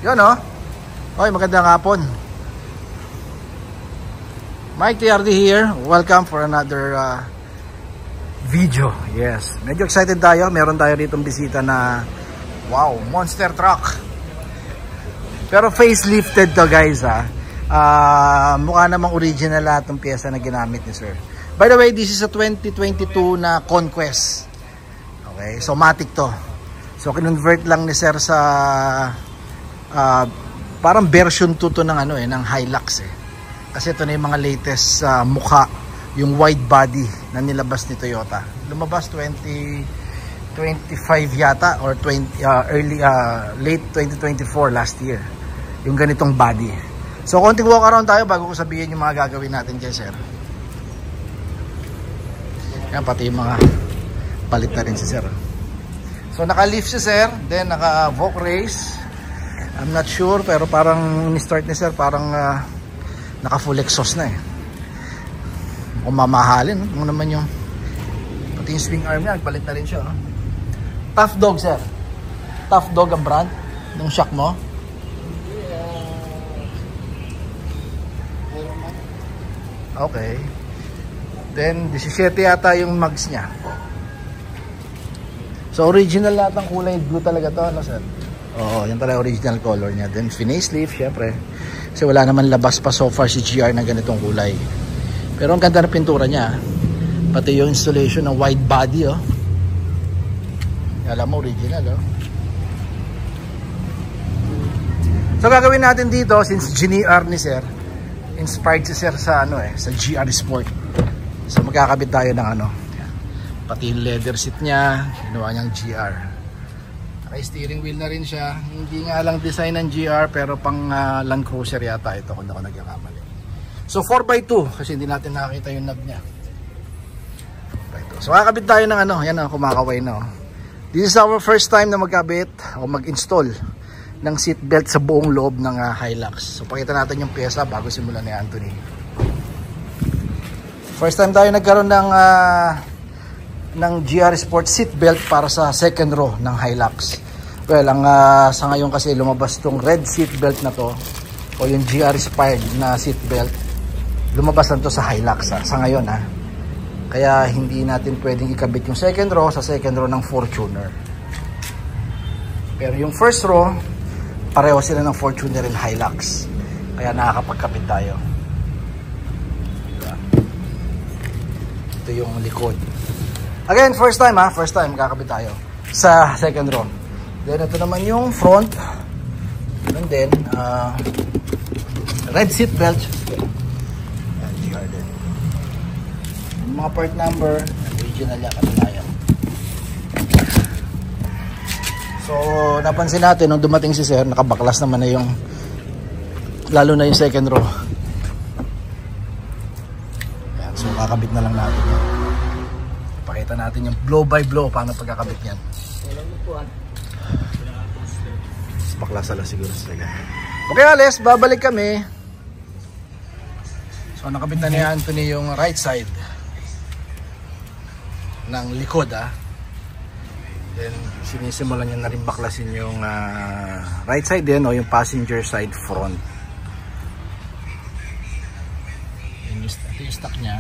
Yun oh. Oy, magandang hapon. Mike TRD here. Welcome for another video. Yes, medyo excited tayo. Meron tayo ditong bisita na wow, monster truck. Pero facelifted to guys ha. Mukha namang original lahat ng pyesa na ginamit ni sir. By the way, this is a 2022 na Conquest. Okay, so matic to. So kinonvert lang ni sir sa parang version 2 to ng ano ng Hilux eh. Kasi ito na yung mga latest mukha, yung wide body na nilabas ni Toyota. Lumabas 2025 yata or late 2024 last year. Yung ganitong body. So konting walk around tayo bago ko sabihin yung mga gagawin natin kay sir. Yan pati yung mga palit na rin si sir. So naka-lift si sir, then naka-Vogue race. I'm not sure pero parang ni-start ni sir parang naka-full exhaust na eh. Kung mamahalin, kung naman yung pati yung swing arm niya, nagpalit na rin siya. Tough Dog sir. Tough Dog ang brand ng shock mo. Okay. Then 17 yata yung mags niya. So original lahat ng kulay blue talaga to, ano sir? Oo, yan talaga original color niya. Then facelift syempre. Kasi wala naman labas pa so far si GR na ganitong kulay. Pero ang ganda ng pintura niya. Pati yung installation ng wide body oh. Alam mo original oh. So gagawin natin dito since GR ni sir. Inspired si sir sa ano sa GR Sport. So magkakabit tayo ng ano. Pati yung leather seat niya, ginawa niyang GR. Naka-steering wheel na rin siya. Hindi nga lang design ng GR pero pang Land Cruiser yata ito kung ako nagkakamali. So 4x2 kasi hindi natin nakakita yung knob niya. 4x2. So kakabit tayo ng ano, yan kumakaway na. This is our first time na magkabit o mag-install ng seat belt sa buong loob ng Hilux. So pakita natin yung pyesa bago simulan ni Anthony. First time tayo nagkaroon ng GR Sport seat belt para sa second row ng Hilux. Well, sa ngayon kasi lumabas tong red seat belt na to o yung GR inspired na seat belt. Lumabas na to sa Hilux sa ngayon Kaya hindi natin pwedeng ikabit yung second row sa second row ng Fortuner. Pero yung first row, pareho sila ng Fortuner and Hilux. Kaya nakakapagkabit tayo. Ito yung likod. Again, first time kakabit tayo sa second row. Then ito naman yung front. And then red seat belt. Yan, GR din. Yung mga part number, original yan katilayan. So napansin natin nung dumating si sir, nakabaklas naman na yung lalo na yung second row. Yan, so kakabit na lang natin yan. Pakita natin yung blow by blow paano pagkakabit yan. Baklasala siguro sila. Okay Ales, babalik kami. So nakabit na ni Anthony yung right side ng likod Then sinisimulan niya na rin baklasin yung right side din o yung passenger side front. Ito yung stock niya.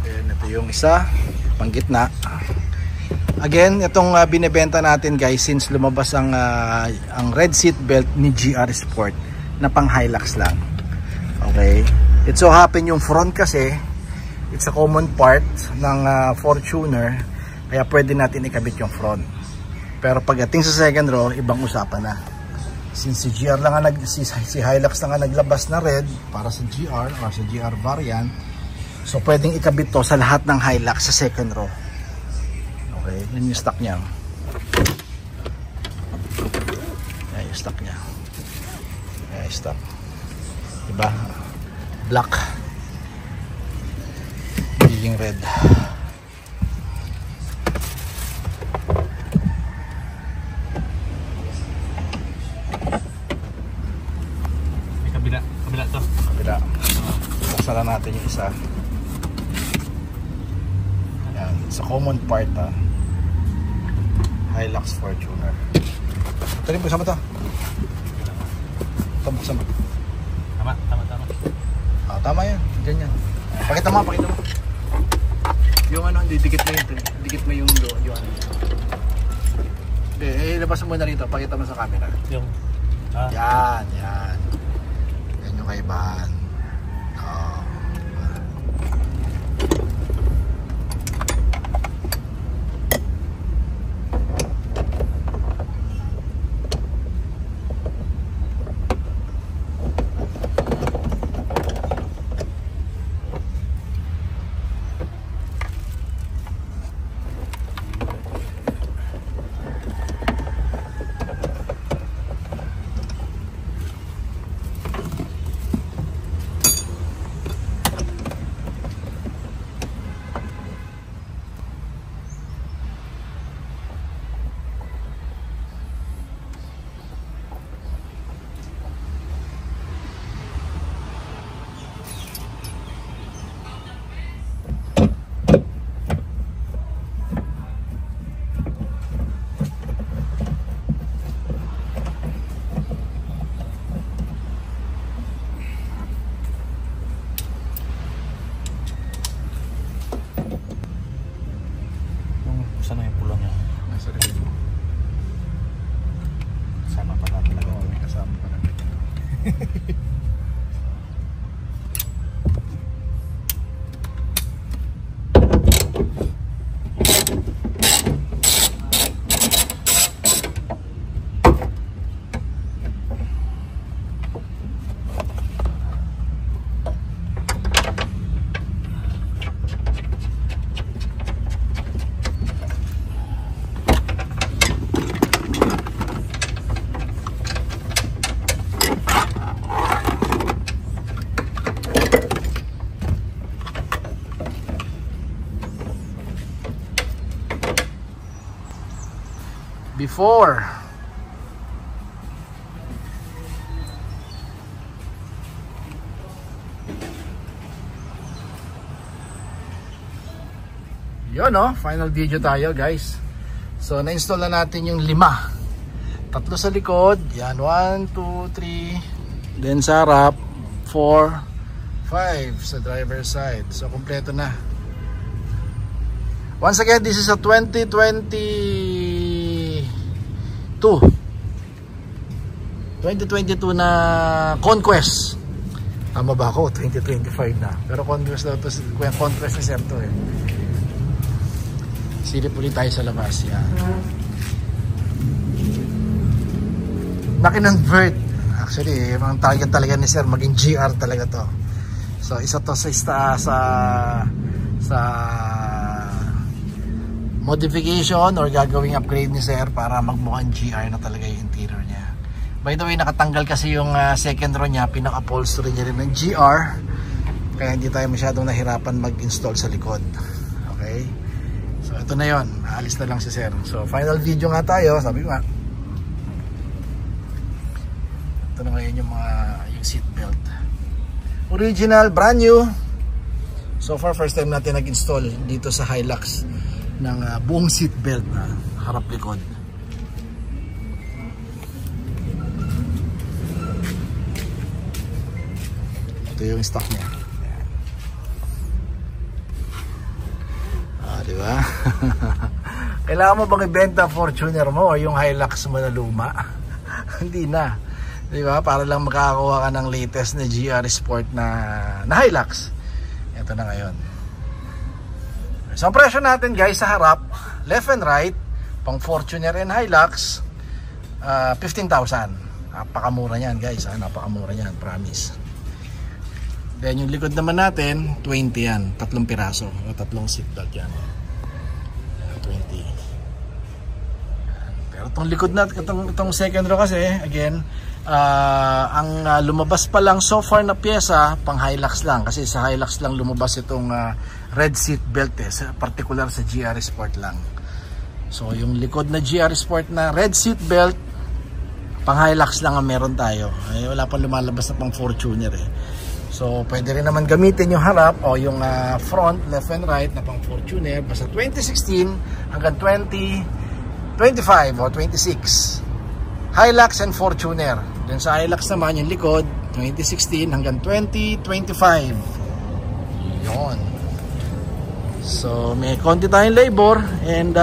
Ito yung isa, pang gitna. Again, itong binebenta natin guys since lumabas ang red seat belt ni GR Sport na pang Hilux lang. Okay. It so happen yung front kasi it's a common part ng Fortuner kaya pwede natin ikabit yung front. Pero pagdating sa second row, ibang usapan na. Since si GR lang si Hilux lang ang naglabas na red para sa GR or sa GR variant. So pwedeng ikabit to sa lahat ng Hilux sa second row. Okay, yun yung stock niya. Yan yung stock niya. Yan yung stock. Diba? Black. Magiging red. May kabila to. Kabila. Sasara natin yung isa. Yan, it's a common part Hilux Hilux Fortuner. Ito rin, buksan mo ito. Ito, buksan mo. Tama. Tama yan, ganyan. Pakita mo. Yung ano, didikit mo yung ano. Labas mo na rito, pakita mo sa camera. Yung Yan. Yan yung kaibahan. Sana yung pulang niya. Nasa likod mo. Sama pa natin talaga. Oo, may kasama pa natin. Before yun, no? Final video tayo, guys. So na-install na natin yung 5. 3 sa likod. Yan, 1, 2, 3. Then sa harap 4, 5 sa driver side. So kompleto na. Once again, this is a 2022 na Conquest. Tama ba ako? 2025 na. Pero Conquest daw to, Conquest na sir to eh. Silip ulit tayo sa labas. Yan. Nakinonvert. Actually, ang target talaga ni sir maging GR talaga to. So isa to sa modification or gagawing upgrade ni sir para magmukhang GR na talaga yung interior niya. By the way, nakatanggal kasi yung second row niya, pinaka-upholstery niya rin ng GR, kaya hindi tayo masyadong nahirapan mag-install sa likod. Okay, so ito na yon, aalis na lang si sir. So final video nga tayo, sabi ko nga, ito na ngayon yung seat belt, original, brand new. So far, first time natin nag-install dito sa Hilux ng buong seat belt na harap likod. Ito yung stock niya. Diba? Kailangan mo bang ibenta Fortuner mo o yung Hilux mo na luma? Hindi na. Diba? Para lang makakakuha ka ng latest na GR Sport na Hilux. Ito na ngayon. So ang presyo natin guys sa harap, left and right, pang Fortuner and Hilux, 15,000. Napakamura niyan guys, napakamura niyan, promise. Then yung likod naman natin, 20 yan, 3 piraso, o 3 seatbelt yan. 20. Pero itong likod natin, itong second row kasi, again, ang lumabas pa lang so far na pyesa, pang Hilux lang, kasi sa Hilux lang lumabas itong red seat belt particular sa GR Sport lang. So yung likod na GR Sport na red seat belt, pang Hilux lang ang meron tayo. Wala pang lumalabas na pang Fortuner eh. So pwede rin naman gamitin yung harap o yung front, left and right na pang Fortuner. Basta 2016 hanggang 2022 25 o 26. Hilux and Fortuner. Then sa Hilux naman yung likod 2016 hanggang 2025. Yon. So may konti tayong labor. And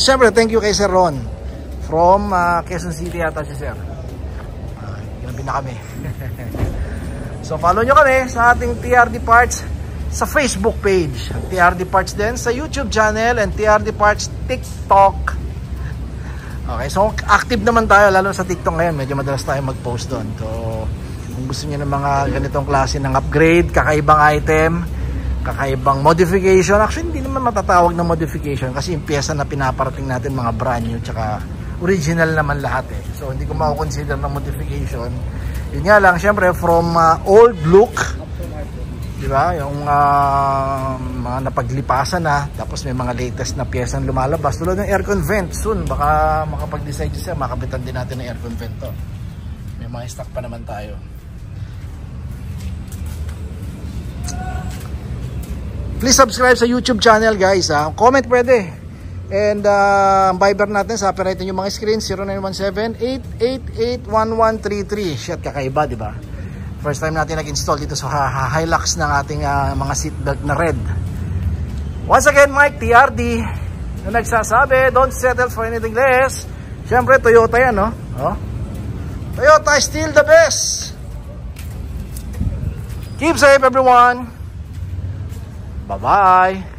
syempre thank you kay Sir Ron from Quezon City yata si Sir. Ginabi na kami. So follow nyo kami sa ating TRD Parts sa Facebook page, TRD Parts din sa YouTube channel, and TRD Parts TikTok. Okay, so active naman tayo lalo sa TikTok ngayon. Medyo madalas tayo mag-post doon. So kung gusto niyo ng mga ganitong klase ng upgrade, kakaibang item, kakaibang modification, actually hindi naman matatawag na modification kasi yung pyesa na pinaparating natin mga brand new tsaka original naman lahat eh. So hindi ko mako-consider na modification. Yun nga lang, syempre from old look, di ba? Yung mga napaglipasan na, tapos may mga latest na piyesang lumalabas tulad ng aircon vent. Soon baka makapag-decide siya, makabitan din natin ng aircon vent to. May mga stock pa naman tayo. Please subscribe sa YouTube channel guys ha. Comment pwede. And Viber natin sa upper right yung mga screen 0917-888-1133. Shit, kakaiba di ba? First time natin nag-install dito sa Hilux ng ating mga seatbelt na red. Once again, Mike, TRD, na nagsasabi, don't settle for anything less. Siyempre, Toyota yan, no? Oh? Toyota is still the best. Keep safe, everyone. Bye-bye.